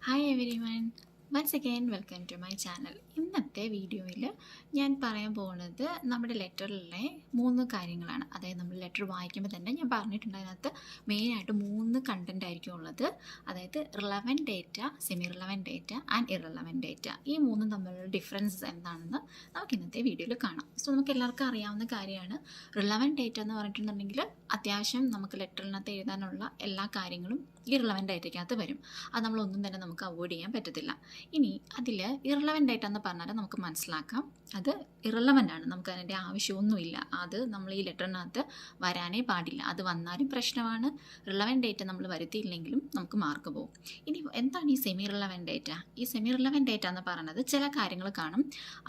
Hi everyone, once again welcome to my channel. ഇന്നത്തെ വീഡിയോയിൽ ഞാൻ പറയാൻ പോകുന്നത് നമ്മുടെ ലെറ്ററിലെ 3 കാര്യങ്ങളാണ്. അതായത് നമ്മൾ ലെറ്റർ വായിക്കുമ്പോൾ തന്നെ ഞാൻ പറഞ്ഞിട്ടുണ്ട് അതിനകത്ത് മെയിനായിട്ട് 3 കണ്ടൻറ് ആയിരിക്കും ഉള്ളത്. അതായത് relevant data, semi relevant data and irrelevant data. ഈ 3 തമ്മിലുള്ള ഡിഫറൻസസ് എന്താണെന്ന് നമുക്ക് ഇന്നത്തെ വീഡിയോയിൽ കാണാം. സോ നമുക്ക് എല്ലാവർക്കും അറിയാവുന്ന കാര്യമാണ് റിലവൻറ്റ് ഡേറ്റ എന്ന് പറഞ്ഞിട്ടുണ്ടെങ്കിൽ അത്യാവശ്യം നമുക്ക് ലെറ്ററിനകത്ത് എഴുതാനുള്ള എല്ലാ കാര്യങ്ങളും ഈ റിലവൻറ്റ് ഡേറ്റയ്ക്കകത്ത് വരും. അത് നമ്മളൊന്നും തന്നെ നമുക്ക് അവോയ്ഡ് ചെയ്യാൻ പറ്റത്തില്ല. ഇനി അതിൽ ഇറലവൻറ്റ് ഡേറ്റ എന്ന് പറഞ്ഞാൽ നമുക്ക് മനസ്സിലാക്കാം അത് ഇറലവൻ്റ് ആണ്, നമുക്ക് അതിൻ്റെ ആവശ്യമൊന്നുമില്ല. അത് നമ്മൾ ഈ ലെറ്ററിനകത്ത് വരാനേ പാടില്ല. അത് വന്നാലും പ്രശ്നമാണ്. റിലവൻറ്റ് ഡേറ്റ നമ്മൾ വരുത്തിയില്ലെങ്കിലും നമുക്ക് മാർക്ക് പോകും. ഇനി എന്താണ് ഈ സെമി റിലവൻറ്റ് ഡേറ്റ? ഈ സെമി റിലവൻറ്റ് ഡേറ്റ എന്ന് പറയുന്നത് ചില കാര്യങ്ങൾ കാണും,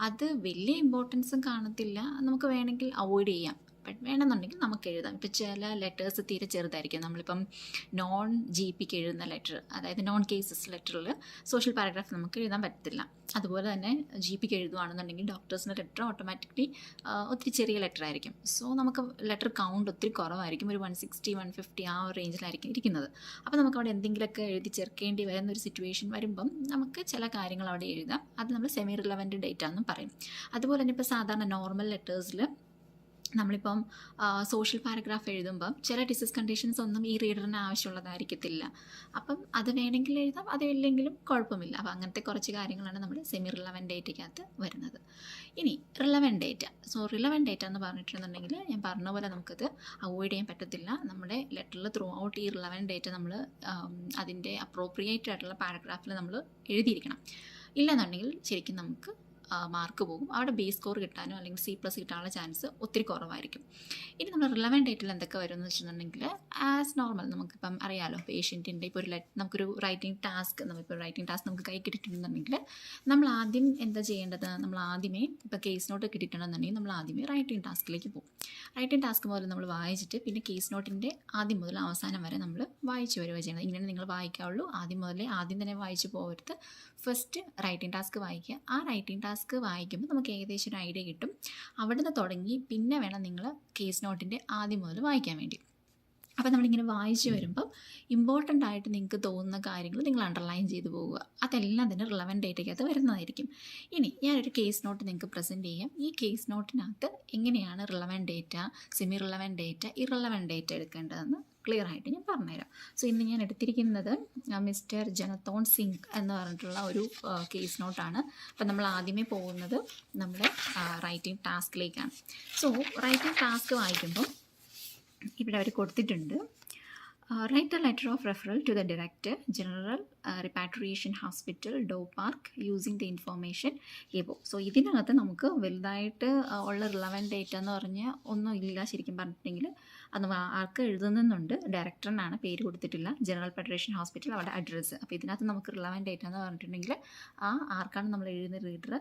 അത് വലിയ ഇമ്പോർട്ടൻസും കാണത്തില്ല, നമുക്ക് വേണമെങ്കിൽ അവോയ്ഡ് ചെയ്യാം. ബട്ട് വേണമെന്നുണ്ടെങ്കിൽ നമുക്ക് എഴുതാം. ഇപ്പോൾ ചില ലെറ്റേഴ്സ് തീരെ ചെറുതായിരിക്കും. നമ്മളിപ്പം നോൺ ജി പിക്ക് എഴുതുന്ന ലെറ്റർ, അതായത് നോൺ കേസസ് ലെറ്ററിൽ സോഷ്യൽ പാരഗ്രാഫ് നമുക്ക് എഴുതാൻ പറ്റത്തില്ല. അതുപോലെ തന്നെ ജി പിക്ക് എഴുതുകയാണെന്നുണ്ടെങ്കിൽ ഡോക്ടേഴ്സിൻ്റെ ലെറ്റർ ഓട്ടോമാറ്റിക്കലി ഒത്തിരി ചെറിയ ലെറ്റർ ആയിരിക്കും. സോ നമുക്ക് ലെറ്റർ കൗണ്ട് ഒത്തിരി കുറവായിരിക്കും, ഒരു 160 150 ആ ഒരു റേഞ്ചിലായിരിക്കും ഇരിക്കുന്നത്. അപ്പോൾ നമുക്ക് അവിടെ എന്തെങ്കിലുമൊക്കെ എഴുതി ചേർക്കേണ്ടി വരുന്ന ഒരു സിറ്റുവേഷൻ വരുമ്പം നമുക്ക് ചില കാര്യങ്ങൾ അവിടെ എഴുതാം. അത് നമ്മൾ സെമി റിലവൻറ്റ് ഡേറ്റ എന്നും പറയും. അതുപോലെ തന്നെ ഇപ്പോൾ സാധാരണ നോർമൽ ലെറ്റേഴ്സിൽ നമ്മളിപ്പം സോഷ്യൽ പാരഗ്രാഫ് എഴുതുമ്പം ചില ഡിസീസ് കണ്ടീഷൻസ് ഒന്നും ഈ റീഡറിന് ആവശ്യമുള്ളതായിരിക്കത്തില്ല. അപ്പം അത് വേണമെങ്കിൽ എഴുതാം, അതില്ലെങ്കിലും കുഴപ്പമില്ല. അപ്പോൾ അങ്ങനത്തെ കുറച്ച് കാര്യങ്ങളാണ് നമ്മുടെ സെമി റിലവൻറ്റ് ഡേറ്റയ്ക്കകത്ത് വരുന്നത്. ഇനി relevant data. So relevant data എന്ന് പറഞ്ഞിട്ടുണ്ടെങ്കിൽ ഞാൻ പറഞ്ഞ പോലെ നമുക്കത് അവോയ്ഡ് ചെയ്യാൻ പറ്റത്തില്ല. നമ്മുടെ ലെറ്ററിൽ ത്രൂ ഔട്ട് ഈ റിലവൻറ്റ് ഡേറ്റ നമ്മൾ അതിൻ്റെ അപ്രോപ്രിയേറ്റ് ആയിട്ടുള്ള പാരഗ്രാഫിൽ നമ്മൾ എഴുതിയിരിക്കണം. ഇല്ലെന്നുണ്ടെങ്കിൽ ശരിക്കും നമുക്ക് മാർക്ക് പോകും. അവിടെ ബേസ് സ്കോർ കിട്ടാനോ അല്ലെങ്കിൽ C+ കിട്ടാനുള്ള ചാൻസ് ഒത്തിരി കുറവായിരിക്കും. ഇനി നമ്മൾ റിലവൻറ്റ് ഡേറ്റിൽ എന്തൊക്കെ വരും എന്ന് വെച്ചിട്ടുണ്ടെങ്കിൽ ആസ് നോർമൽ നമുക്കിപ്പം അറിയാമല്ലോ, പേഷ്യൻറ്റിൻ്റെ ഇപ്പോൾ നമുക്കൊരു റൈറ്റിംഗ് ടാസ്ക് നമുക്ക് കൈ കിട്ടിയിട്ടുണ്ടെന്നുണ്ടെങ്കിൽ നമ്മൾ ആദ്യം എന്താ ചെയ്യേണ്ടത്? നമ്മൾ ആദ്യമേ ഇപ്പോൾ കേസ് നോട്ട് കിട്ടിയിട്ടുണ്ടെന്നുണ്ടെങ്കിൽ നമ്മൾ ആദ്യമേ റൈറ്റിംഗ് ടാസ്കിലേക്ക് പോകും. റൈറ്റിംഗ് ടാസ്ക് മുതൽ നമ്മൾ വായിച്ചിട്ട് പിന്നെ കേസ് നോട്ടിൻ്റെ ആദ്യം മുതൽ അവസാനം വരെ നമ്മൾ വായിച്ച് വരിക ചെയ്യണം. ഇങ്ങനെ നിങ്ങൾ വായിക്കാവുള്ളൂ. ആദ്യം തന്നെ വായിച്ച് പോകരുത്. ഫസ്റ്റ് റൈറ്റിംഗ് ടാസ്ക് വായിക്കുക. ആ റൈറ്റിംഗ് ടാസ്ക് വായിക്കുമ്പോൾ നമുക്ക് ഏകദേശം ഒരു ഐഡിയ കിട്ടും. അവിടുന്ന് തുടങ്ങി പിന്നെ വേണം നിങ്ങൾ കേസ് നോട്ടിൻ്റെ ആദ്യം മുതൽ വായിക്കാൻ വേണ്ടി. അപ്പോൾ നമ്മളിങ്ങനെ വായിച്ച് വരുമ്പം ഇമ്പോർട്ടൻ്റ് ആയിട്ട് നിങ്ങൾക്ക് തോന്നുന്ന കാര്യങ്ങൾ നിങ്ങൾ അണ്ടർലൈൻ ചെയ്ത് പോവുക. അതെല്ലാം തന്നെ റിലവൻറ്റ് ഡേറ്റയ്ക്കകത്ത് വരുന്നതായിരിക്കും. ഇനി ഞാനൊരു കേസ് നോട്ട് നിങ്ങൾക്ക് പ്രസൻറ്റ് ചെയ്യാം. ഈ കേസ് നോട്ടിനകത്ത് എങ്ങനെയാണ് relevant data, semi relevant data, irrelevant data എടുക്കേണ്ടതെന്ന് ക്ലിയർ ആയിട്ട് ഞാൻ പറഞ്ഞുതരാം. സോ ഇന്ന് ഞാൻ എടുത്തിരിക്കുന്നത് മിസ്റ്റർ ജനത്തോൺ സിംഗ് എന്ന് പറഞ്ഞിട്ടുള്ള ഒരു കേസ് നോട്ടാണ്. അപ്പം നമ്മൾ ആദ്യമേ പോകുന്നത് നമ്മുടെ റൈറ്റിംഗ് ടാസ്കിലേക്കാണ്. സോ റൈറ്റിംഗ് ടാസ്ക് വായിക്കുമ്പോൾ ഇവിടെ അവർ കൊടുത്തിട്ടുണ്ട്, write a letter of referral to the director general repatriation hospital Daw Park using the information above. So ഇതിനകത്ത് നമുക്ക് വലുതായിട്ട് ഉള്ള റിലവൻറ്റ് ഡേറ്റ എന്ന് പറഞ്ഞാൽ ഒന്നും ഇല്ല. ശരിക്കും പറഞ്ഞിട്ടുണ്ടെങ്കിൽ അത് ആർക്ക് എഴുതുന്നുണ്ട്, ഡയറക്ടറിനാണ്, പേര് കൊടുത്തിട്ടില്ല. ജനറൽ ഫെഡറേഷൻ ഹോസ്പിറ്റൽ അവിടെ അഡ്രസ്സ്. അപ്പോൾ ഇതിനകത്ത് നമുക്ക് റിലവൻറ്റ് ഡേറ്റ എന്ന് പറഞ്ഞിട്ടുണ്ടെങ്കിൽ ആർക്കാണ് നമ്മൾ എഴുതുന്ന റീഡർ,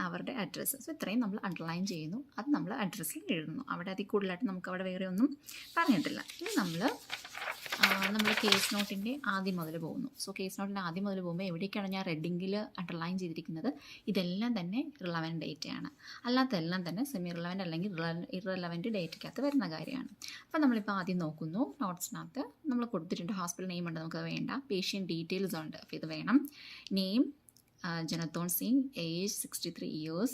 അവരുടെ അഡ്രസ്സ്. സോ ഇത്രയും നമ്മൾ അണ്ടർലൈൻ ചെയ്യുന്നു. അത് നമ്മൾ അഡ്രസ്സിൽ എഴുതുന്നു. അവിടെ അതിൽ കൂടുതലായിട്ട് നമുക്ക് അവിടെ വേറെ ഒന്നും പറഞ്ഞിട്ടില്ല. ഇനി നമ്മൾ കേസ് നോട്ടിൻ്റെ ആദ്യം മുതൽ പോകുന്നു. സോ കേസ് നോട്ടിൻ്റെ ആദ്യം മുതൽ പോകുമ്പോൾ എവിടേക്കാണ് ഞാൻ റെഡിങ്ങിൽ അണ്ടർലൈൻ ചെയ്തിരിക്കുന്നത്, ഇതെല്ലാം തന്നെ റിലവൻറ്റ് ഡേറ്റയാണ്. അല്ലാത്തതെല്ലാം തന്നെ സെമി റിലവൻറ്റ് അല്ലെങ്കിൽ ഇറലവൻറ്റ് ഡേറ്റയ്ക്കകത്ത് വരുന്ന കാര്യമാണ്. അപ്പോൾ നമ്മളിപ്പോൾ ആദ്യം നോക്കുന്നു. നോട്ട്സിനകത്ത് നമ്മൾ കൊടുത്തിട്ടുണ്ട് ഹോസ്പിറ്റൽ നെയിം ഉണ്ട്, നമുക്കത് വേണ്ട. പേഷ്യൻ്റ് ഡീറ്റെയിൽസ് ഉണ്ട്, അപ്പോൾ ഇത് വേണം. നെയിം ജനത്തോൺ Singh, age 63 years,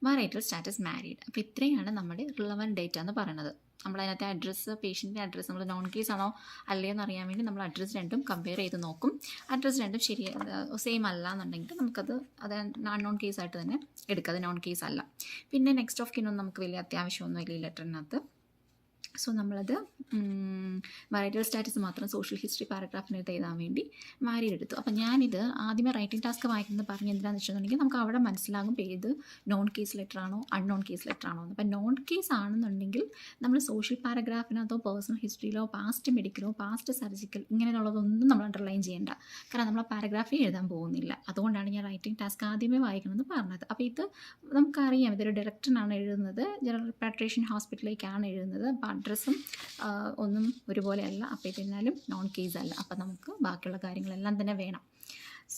marital status married. അപ്പോൾ ഇത്രയാണ് നമ്മുടെ റിലവൻറ്റ് ഡേറ്റ എന്ന് പറയുന്നത്. നമ്മളതിനകത്തെ അഡ്രസ്സ്, പേഷ്യൻ്റെ അഡ്രസ്സ് നമ്മൾ നോൺ കേസ് ആണോ അല്ലയെന്ന് അറിയാൻ വേണ്ടി നമ്മൾ അഡ്രസ്സ് രണ്ടും കമ്പയർ ചെയ്ത് നോക്കും. അഡ്രസ്സ് രണ്ടും സെയിം അല്ല എന്നുണ്ടെങ്കിൽ അത് നോൺ കേസായിട്ട് തന്നെ എടുക്കുക. അത് നോൺ കേസ് അല്ല. പിന്നെ നെക്സ്റ്റ് ഓഫ് കിനൊന്നും നമുക്ക് വലിയ അത്യാവശ്യമൊന്നുമില്ല ഈ ലെറ്ററിനകത്ത്. സോ നമ്മളത് മാരീഡ് സ്റ്റാറ്റസ് മാത്രം സോഷ്യൽ ഹിസ്റ്ററി പാരഗ്രാഫിനകത്ത് എഴുതാൻ വേണ്ടി മാരീഡ് എടുത്തു. അപ്പോൾ ഞാനിത് ആദ്യമേ റൈറ്റിംഗ് ടാസ്ക് വായിക്കുന്നത് പറഞ്ഞ് എന്താണെന്ന് വെച്ചിട്ടുണ്ടെങ്കിൽ നമുക്ക് അവിടെ മനസ്സിലാകും ഏത് നോൺ കേസ് ലെറ്റർ ആണോ അൺനോൺ കേസ് ലെറ്റർ ആണോ എന്ന്. അപ്പോൾ നോൺ കേസ് ആണെന്നുണ്ടെങ്കിൽ നമ്മൾ സോഷ്യൽ പാരഗ്രാഫിനകത്തോ പേഴ്സണൽ ഹിസ്റ്ററിയിലോ പാസ്റ്റ് മെഡിക്കലോ പാസ്റ്റ് സർജിക്കൽ ഇങ്ങനെയുള്ളതൊന്നും നമ്മൾ അണ്ടർലൈൻ ചെയ്യേണ്ട. കാരണം നമ്മൾ പാരഗ്രാഫിൽ എഴുതാൻ പോകുന്നില്ല. അതുകൊണ്ടാണ് ഞാൻ റൈറ്റിംഗ് ടാസ്ക് ആദ്യമേ വായിക്കണമെന്ന് പറഞ്ഞത്. അപ്പോൾ ഇത് നമുക്കറിയാം, ഇതൊരു ഡയറക്ടറിനാണ് എഴുതുന്നത്, ജനറൽ റിപ്പാട്രിയേഷൻ ഹോസ്പിറ്റലിലേക്കാണ് എഴുതുന്നത്. അപ്പോൾ അഡ്രസ്സും ഒന്നും ഒരുപോലെയല്ല. അപ്പോൾ ഇതെന്നാലും നോൺ കേസ് അല്ല. അപ്പോൾ നമുക്ക് ബാക്കിയുള്ള കാര്യങ്ങളെല്ലാം തന്നെ വേണം.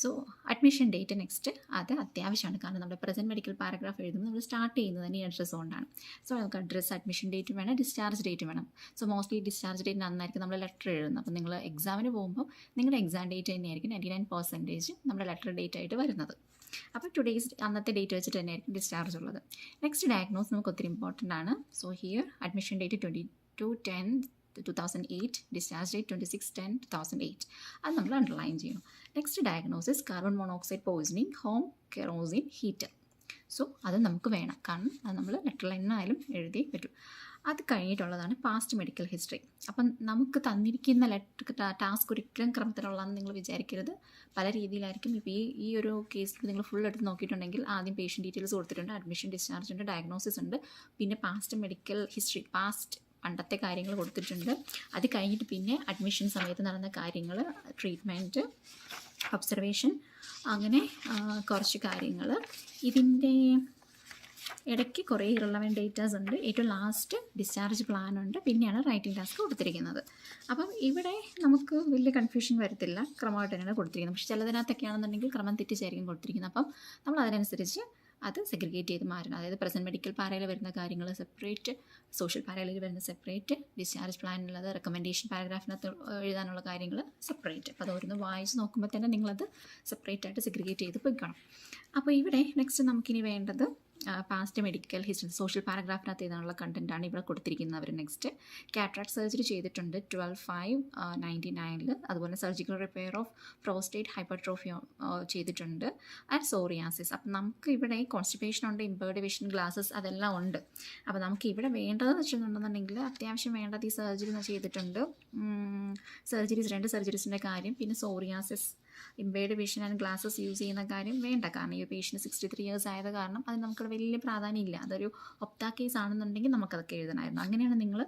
സോ അഡ്മിഷൻ ഡേറ്റ് നെക്സ്റ്റ് അത് അത്യാവശ്യമാണ്, കാരണം നമ്മുടെ പ്രസൻറ്റ് മെഡിക്കൽ പാരഗ്രാഫ് എഴുതുമ്പോൾ നമ്മൾ സ്റ്റാർട്ട് ചെയ്യുന്നത് തന്നെ ഈ അഡ്രസ്സ് കൊണ്ടാണ്. സോ നമുക്ക് അഡ്രസ്സ്, അഡ്മിഷൻ ഡേറ്റും വേണം, ഡിസ്ചാർജ് ഡേറ്റും വേണം. സോ മോസ്റ്റ്ലി ഡിസ്ചാർജ് ഡേറ്റ് അന്നായിരിക്കും നമ്മൾ ലെറ്റർ എഴുതുന്നത്. അപ്പോൾ നിങ്ങൾ എക്സാമിന് പോകുമ്പോൾ നിങ്ങളുടെ എക്സാം ഡേറ്റ് തന്നെയായിരിക്കും 99% നമ്മുടെ ലെറ്റർ ഡേറ്റ് ആയിട്ട് വരുന്നത്. അപ്പോൾ ടുഡേയ്സ് അന്നത്തെ ഡേറ്റ് വെച്ചിട്ട് തന്നെയായിരിക്കും ഡിസ്ചാർജ് ഉള്ളത്. നെക്സ്റ്റ് ഡയഗ്നോസ് നമുക്ക് ഒത്തിരി ഇമ്പോർട്ടൻ്റ് ആണ്. So here admission date 22/10/2008, discharge date 26/10/2008. അത് നമ്മൾ അണ്ടർലൈൻ ചെയ്യണം. Next diagnosis carbon monoxide poisoning home kerosene heater. So അത് നമുക്ക് വേണം, കാരണം അത് നമ്മൾ ലെറ്ററിൽ എന്നായാലും എഴുതി പറ്റും. അത് കഴിഞ്ഞിട്ടുള്ളതാണ് പാസ്റ്റ് മെഡിക്കൽ ഹിസ്റ്ററി. അപ്പം നമുക്ക് തന്നിരിക്കുന്ന ടാസ്ക് ഒരിക്കലും ക്രമത്തിലുള്ളതെന്ന് നിങ്ങൾ വിചാരിക്കരുത്. പല രീതിയിലായിരിക്കും. ഇപ്പോൾ ഈ ഒരു കേസിൽ നിങ്ങൾ ഫുൾ എടുത്ത് നോക്കിയിട്ടുണ്ടെങ്കിൽ ആദ്യം പേഷ്യൻ്റ് ഡീറ്റെയിൽസ് കൊടുത്തിട്ടുണ്ട്, അഡ്മിഷൻ, ഡിസ്ചാർജ് ഉണ്ട്, ഡയഗ്നോസിസ് ഉണ്ട്, പിന്നെ പാസ്റ്റ് മെഡിക്കൽ ഹിസ്റ്ററി, പണ്ടത്തെ കാര്യങ്ങൾ കൊടുത്തിട്ടുണ്ട്. അത് കഴിഞ്ഞിട്ട് പിന്നെ അഡ്മിഷൻ സമയത്ത് നടന്ന കാര്യങ്ങൾ, ട്രീറ്റ്മെൻറ്റ്, ഒബ്സർവേഷൻ, അങ്ങനെ കുറച്ച് കാര്യങ്ങൾ. ഇതിൻ്റെ ഇടയ്ക്ക് കുറേ ഇറലവൻറ്റ് ഡേറ്റാസ് ഉണ്ട്. ഏറ്റവും ലാസ്റ്റ് ഡിസ്ചാർജ് പ്ലാൻ ഉണ്ട്, പിന്നെയാണ് റൈറ്റിംഗ് ടാസ്ക് കൊടുത്തിരിക്കുന്നത്. അപ്പം ഇവിടെ നമുക്ക് വലിയ കൺഫ്യൂഷൻ വരത്തില്ല, ക്രമമായിട്ട് തന്നെയാണ് കൊടുത്തിരിക്കുന്നത്. പക്ഷേ ചിലതിനകത്തൊക്കെയാണെന്നുണ്ടെങ്കിൽ ക്രമം തെറ്റിച്ചായിരിക്കും കൊടുത്തിരിക്കുന്നത്. അപ്പം നമ്മൾ അതിനനുസരിച്ച് അത് സെഗ്രിഗേറ്റ് ചെയ്ത് മാറണം. അതായത് പ്രസൻറ്റ് മെഡിക്കൽ പാരയിൽ വരുന്ന കാര്യങ്ങൾ സെപ്പറേറ്റ്, സോഷ്യൽ പാരയിൽ വരുന്ന സെപ്പറേറ്റ്, ഡിസ്ചാർജ് പ്ലാനിലുള്ളത്, റെക്കമെൻഡേഷൻ പാരഗ്രാഫിനകത്ത് എഴുതാനുള്ള കാര്യങ്ങൾ സെപ്പറേറ്റ്. അപ്പോൾ അതോരോന്ന് വായിച്ച് നോക്കുമ്പോൾ തന്നെ നിങ്ങളത് സെപ്പറേറ്റ് ആയിട്ട് സെഗ്രിഗേറ്റ് ചെയ്ത് പോയിക്കണം. അപ്പോൾ ഇവിടെ നെക്സ്റ്റ് നമുക്കിനി വേണ്ടത് പാസ്റ്റ് മെഡിക്കൽ ഹിസ്റ്ററി, സോഷ്യൽ പാരഗ്രാഫിനകത്ത് എഴുതാനുള്ള കണ്ടൻറ്റാണ് ഇവിടെ കൊടുത്തിരിക്കുന്നത്. അവർ നെക്സ്റ്റ് കാറ്ററാക്ട് സർജറി ചെയ്തിട്ടുണ്ട് 12/5/99. അതുപോലെ surgical repair of prostate hypertrophy ചെയ്തിട്ടുണ്ട്, ആൻഡ് സോറിയാസിസ്. അപ്പം നമുക്ക് ഇവിടെ കോൺസ്റ്റിപ്പേഷൻ ഉണ്ട്, ഇമ്പേർഡ് വിഷൻ, ഗ്ലാസസ്, അതെല്ലാം ഉണ്ട്. അപ്പോൾ നമുക്ക് ഇവിടെ വേണ്ടതെന്ന് വെച്ചിട്ടുണ്ടെന്നുണ്ടെങ്കിൽ അത്യാവശ്യം വേണ്ടത് ഈ സർജറി ചെയ്തിട്ടുണ്ട്, സർജറീസ്, 2 സർജറീസിൻ്റെ കാര്യം, പിന്നെ psoriasis, impaired vision and glasses use ചെയ്യുന്ന കാര്യം വേണ്ട, കാരണം ഈ പേഷ്യൻ്റ് 63 ഇയേഴ്സ് ആയത് കാരണം അത് നമുക്ക് വലിയ പ്രാധാന്യമില്ല. അതൊരു ഒപ്താ കേസ് ആണെന്നുണ്ടെങ്കിൽ നമുക്കതൊക്കെ എഴുതണമായിരുന്നു. അങ്ങനെയാണ് നിങ്ങൾ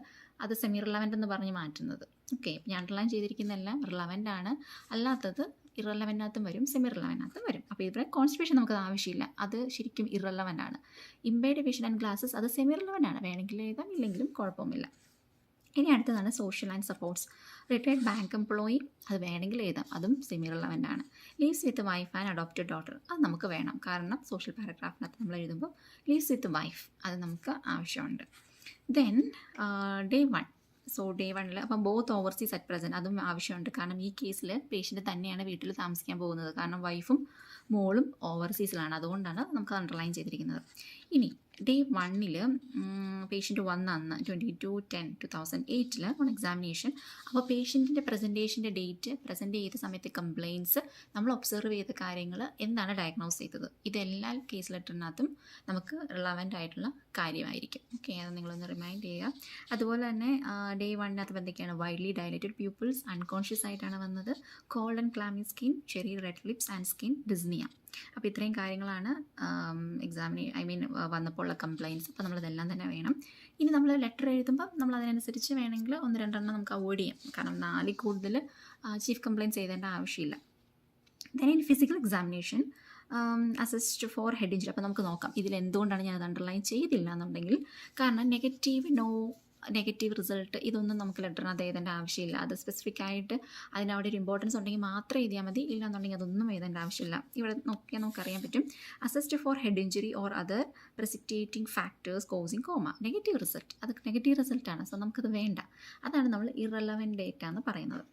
അത് സെമി റിലവൻ്റ് എന്ന് പറഞ്ഞ് മാറ്റുന്നത്. ഓക്കെ, ഞാൻ അണ്ടർലൈൻ ചെയ്തിരിക്കുന്നതെല്ലാം റിലവൻ്റ് ആണ്, അല്ലാത്തത് ഇറലവൻ്റിനകത്തും വരും, സെമി റിലവൻ്റിനകത്തും വരും. അപ്പോൾ ഇവിടെ കോൺസ്റ്റിപ്പേഷൻ നമുക്കത് ആവശ്യമില്ല, അത് ശരിക്കും ഇറലവൻ്റ് ആണ്. ഇമ്പേർഡ് വിഷൻ ആൻഡ് ഗ്ലാസസ് അത് സെമി റിലവൻ്റ് ആണ്, വേണമെങ്കിൽ എഴുതാം, ഇല്ലെങ്കിലും കുഴപ്പമില്ല. ഇനി അടുത്തതാണ് social and supports. Retired bank employee, അത് വേണമെങ്കിൽ എഴുതാം, അതും സെമി റിലവൻ്റ് ആണ്. Leaves with wife and adopted daughter, അത് നമുക്ക് വേണം, കാരണം സോഷ്യൽ പാരഗ്രാഫിനകത്ത് നമ്മൾ എഴുതുമ്പോൾ ലീവ്സ് വിത്ത് വൈഫ് അത് നമുക്ക് ആവശ്യമുണ്ട്. Then day 1. സോ ഡേ 1 അപ്പം ബോത്ത് ഓവർസീസ് അറ്റ് പ്രസൻറ്റ്, അതും ആവശ്യമുണ്ട്, കാരണം ഈ കേസിൽ പേഷ്യൻ്റ് തന്നെയാണ് വീട്ടിൽ താമസിക്കാൻ പോകുന്നത്, കാരണം വൈഫും മോളും ഓവർസീസിലാണ്, അതുകൊണ്ടാണ് നമുക്ക് അണ്ടർലൈൻ ചെയ്തിരിക്കുന്നത്. ഇനി ഡേ 1 പേഷ്യൻ്റ് വന്ന അന്ന് 22/10/2008 ഓൺ എക്സാമിനേഷൻ. അപ്പോൾ പേഷ്യൻറ്റിൻ്റെ പ്രസൻറ്റേഷൻ്റെ ഡേറ്റ്, പ്രസൻറ്റ് ചെയ്ത സമയത്തെ കംപ്ലയിൻറ്റ്സ്, നമ്മൾ ഒബ്സർവ് ചെയ്ത കാര്യങ്ങൾ, എന്താണ് ഡയഗ്നോസ് ചെയ്തത്, ഇതെല്ലാ കേസ് ലെറ്ററിനകത്തും നമുക്ക് റിലവൻ്റ് ആയിട്ടുള്ള കാര്യമായിരിക്കും. ഓക്കെ, അത് നിങ്ങളൊന്ന് റിമൈൻഡ് ചെയ്യുക. അതുപോലെ തന്നെ ഡേ 1 എന്തൊക്കെയാണ്, വൈഡ്ലി ഡയലേറ്റഡ് പ്യൂപ്പിൾസ്, അൺകോൺഷ്യസ് ആയിട്ടാണ് വന്നത്, cold and clammy skin, cherry red lips and skin dyspnoea. അപ്പോൾ ഇത്രയും കാര്യങ്ങളാണ് വന്നപ്പോൾ ഉള്ള കംപ്ലയിൻറ്റ്സ്. അപ്പോൾ നമ്മളതെല്ലാം തന്നെ വേണം. ഇനി നമ്മൾ ലെറ്റർ എഴുതുമ്പോൾ നമ്മൾ അതിനനുസരിച്ച് വേണമെങ്കിൽ 1-2 നമുക്ക് അവോയ്ഡ് ചെയ്യാം, കാരണം 4 കൂടുതൽ ചീഫ് കംപ്ലയിൻറ്റ്സ് എഴുതേണ്ട ആവശ്യമില്ല. Then in physical examination assist for head injury. അപ്പോൾ നമുക്ക് നോക്കാം ഇതിൽ എന്തുകൊണ്ടാണ് ഞാൻ അത് അണ്ടർലൈൻ ചെയ്തില്ല എന്നുണ്ടെങ്കിൽ, കാരണം നെഗറ്റീവ് റിസൾട്ട് ഇതൊന്നും നമുക്ക് ലെറ്ററിനകത്ത് എഴുതേണ്ട ആവശ്യമില്ല. അത് സ്പെസിഫിക് ആയിട്ട് അതിനവിടെ ഒരു ഇമ്പോർട്ടൻസ് ഉണ്ടെങ്കിൽ മാത്രം എഴുതിയാൽ മതി, ഇല്ലാന്നുണ്ടെങ്കിൽ അതൊന്നും എഴുതേണ്ട ആവശ്യമില്ല. ഇവിടെ നോക്കിയാൽ നമുക്കറിയാൻ പറ്റും, assist for head injury or other precipitating factors causing coma, negative result, അത് നെഗറ്റീവ് റിസൾട്ടാണ്. സോ നമുക്കത് വേണ്ട, അതാണ് നമ്മൾ ഇറലവൻ്റ് ഡേറ്റ എന്ന് പറയുന്നത്.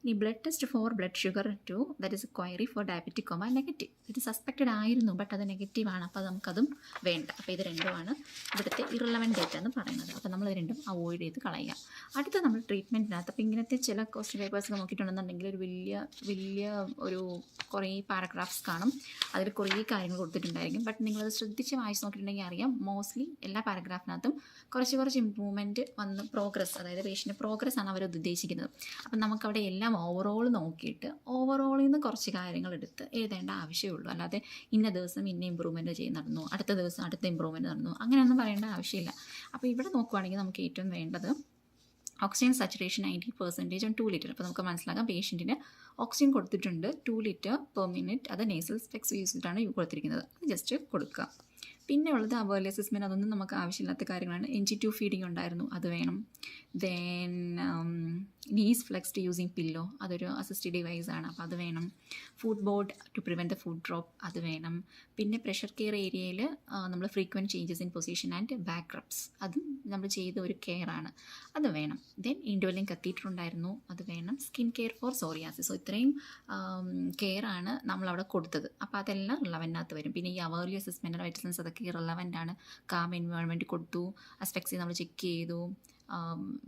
ഇനി blood test for blood sugar 2, that is query for diabetic coma, negative. ഇത് സസ്പെക്റ്റഡ് ആയിരുന്നു, ബട്ട് അത് നെഗറ്റീവാണ്, അപ്പോൾ നമുക്കതും വേണ്ട. അപ്പോൾ ഇത് രണ്ടുമാണ് ഇവിടുത്തെ ഇറലവൻ്റ് ഡേറ്റ എന്ന് പറയുന്നത്. അപ്പോൾ നമ്മൾ ഇത് രണ്ടും അവോയ്ഡ് ചെയ്ത് കളയുക. അടുത്ത നമ്മൾ ട്രീറ്റ്മെൻറ്റിനകത്ത്, അപ്പോൾ ഇങ്ങനത്തെ ചില ക്വസ്റ്റ്യൻ പേപ്പേഴ്സൊക്കെ നോക്കിയിട്ടുണ്ടെന്നുണ്ടെങ്കിൽ ഒരു വലിയ കുറേ പാരഗ്രാഫ്സ് കാണും, അതിൽ കുറേ കാര്യങ്ങൾ കൊടുത്തിട്ടുണ്ടായിരിക്കും. ബട്ട് നിങ്ങളത് ശ്രദ്ധിച്ച് വായിച്ച് നോക്കിയിട്ടുണ്ടെങ്കിൽ അറിയാം, മോസ്റ്റ്ലി എല്ലാ പാരഗ്രാഫിനകത്തും കുറച്ച് ഇമ്പ്രൂവ്മെൻറ്റ് വന്ന് പ്രോഗ്രസ്, അതായത് പേഷ്യൻ്റെ പ്രോഗ്രസ് ആണ് അവർ ഉദ്ദേശിക്കുന്നത്. അപ്പം നമുക്കവിടെ എല്ലാം ഓവറോൾ നോക്കിയിട്ട് ഓവറോളിൽ നിന്ന് കുറച്ച് കാര്യങ്ങൾ എടുത്ത് എഴുതേണ്ട ആവശ്യമുള്ളൂ. അല്ലാതെ ഇന്ന ദിവസം ഇന്ന ഇമ്പ്രൂവ്മെൻറ്റ് നടന്നു, അടുത്ത ദിവസം അടുത്ത ഇമ്പ്രൂവ്മെൻറ്റ് നടന്നു, അങ്ങനെയൊന്നും പറയേണ്ട ആവശ്യമില്ല. അപ്പോൾ ഇവിടെ നോക്കുവാണെങ്കിൽ നമുക്ക് ഏറ്റവും വേണ്ടത് ഓക്സിജൻ സാച്ചുറേഷൻ 90% on 2 ലിറ്റർ. അപ്പോൾ നമുക്ക് മനസ്സിലാക്കാം പേഷ്യൻറ്റിന് ഓക്സിജൻ കൊടുത്തിട്ടുണ്ട് 2 ലിറ്റർ പെർ മിനിറ്റ്, അത് നേസൽ സ്പെക്സ് യൂസ് ചെയ്തിട്ടാണ് കൊടുത്തിരിക്കുന്നത്. അത് ജസ്റ്റ് കൊടുക്കുക. പിന്നെ ഉള്ളത് അവേർലി അസസ്മെൻറ്റ്, അതൊന്നും നമുക്ക് ആവശ്യമില്ലാത്ത കാര്യങ്ങളാണ്. NG2 ഫീഡിങ് ഉണ്ടായിരുന്നു, അത് വേണം. Then knees flexed using pillow, അതൊരു അസിസ്റ്റഡ് ഡിവൈസ് ആണ്, അപ്പോൾ അത് വേണം. Foot board to prevent the foot drop, അത് വേണം. പിന്നെ പ്രഷർ കെയർ ഏരിയയിൽ നമ്മൾ frequent changes in position and back rubs, അതും നമ്മൾ ചെയ്ത ഒരു കെയർ ആണ്, അത് വേണം. ദെൻ ഇൻഡ്വെല്ലിംഗ് കത്തീറ്റർ ഉണ്ടായിരുന്നു, അത് വേണം. Skin care for psoriasis, so ഇത്രയും കെയർ ആണ് നമ്മളവിടെ കൊടുത്തത്. അപ്പോൾ അതെല്ലാം റിലവൻ്റിനകത്ത് വരും. പിന്നെ ഈ അവേർലി അസസ്മെൻറ്റ് വൈറ്റൽസൻസ് അതൊക്കെ റിലവൻ്റ് ആണ്. കാം എൻവയോൺമെൻറ്റ് കൊടുത്തു, അസ്പെക്ട്സ് നമ്മൾ ചെക്ക് ചെയ്തു,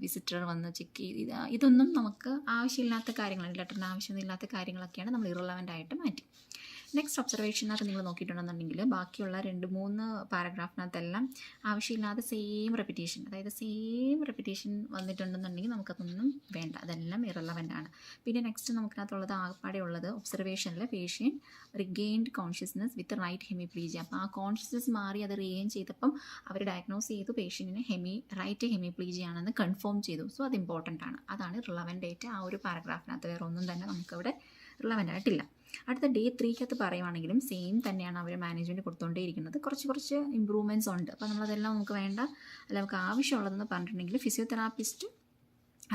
വിസിറ്റർ വന്ന് ചെക്ക് ചെയ്ത്, ഇതൊന്നും നമുക്ക് ആവശ്യമില്ലാത്ത കാര്യങ്ങളാണ്, ലെറ്ററിന് ആവശ്യമില്ലാത്ത കാര്യങ്ങളൊക്കെയാണ് നമ്മൾ ഇറലവൻ്റ് ആയിട്ട് മാറ്റി. നെക്സ്റ്റ് ഒബ്സർവേഷനകത്ത് നിങ്ങൾ നോക്കിയിട്ടുണ്ടെന്നുണ്ടെങ്കിൽ ബാക്കിയുള്ള 2-3 പാരഗ്രാഫിനകത്തെല്ലാം ആവശ്യമില്ലാതെ സെയിം റെപ്പിറ്റേഷൻ, അതായത് സെയിം റെപ്പിറ്റേഷൻ വന്നിട്ടുണ്ടെന്നുണ്ടെങ്കിൽ നമുക്കതൊന്നും വേണ്ട, അതെല്ലാം ഇറലവൻ്റ് ആണ്. പിന്നെ നെക്സ്റ്റ് നമുക്കതിനകത്തുള്ളത് ആകപ്പാടെ ഉള്ളത് ഒബ്സർവേഷനിൽ പേഷ്യൻ റിഗെയിൻഡ് കോൺഷ്യസ്നെസ് വിത്ത് റൈറ്റ് ഹെമിപ്ലീജിയ. അപ്പോൾ ആ കോൺഷ്യസ്നെസ് മാറി അത് റീഗെയിൻ ചെയ്തപ്പം അവർ ഡയഗ്നോസ് ചെയ്തു പേഷ്യൻറ്റിന് റൈറ്റ് ഹെമിപ്ലീജിയ ആണെന്ന് കൺഫേം ചെയ്തു. സോ അത് ഇമ്പോർട്ടൻ്റ് ആണ്, അതാണ് റിലവൻ്റ് ആയിട്ട് ആ ഒരു പാരഗ്രാഫിനകത്ത്. വേറെ ഒന്നും തന്നെ നമുക്കവിടെ റിലവൻ്റ് ആയിട്ടില്ല. അടുത്ത Day 3 പറയുവാണെങ്കിലും സെയിം തന്നെയാണ് അവർ മാനേജ്മെൻറ്റ് കൊടുത്തുകൊണ്ടേയിരിക്കുന്നത്. കുറച്ച് ഇമ്പ്രൂവ്മെൻറ്റ്സ് ഉണ്ട്, അപ്പോൾ നമ്മളതെല്ലാം നമുക്ക് വേണ്ട, അല്ല നമുക്ക് ആവശ്യമുള്ളതെന്ന് പറഞ്ഞിട്ടുണ്ടെങ്കിൽ ഫിസിയോതെറാപ്പിസ്റ്റ്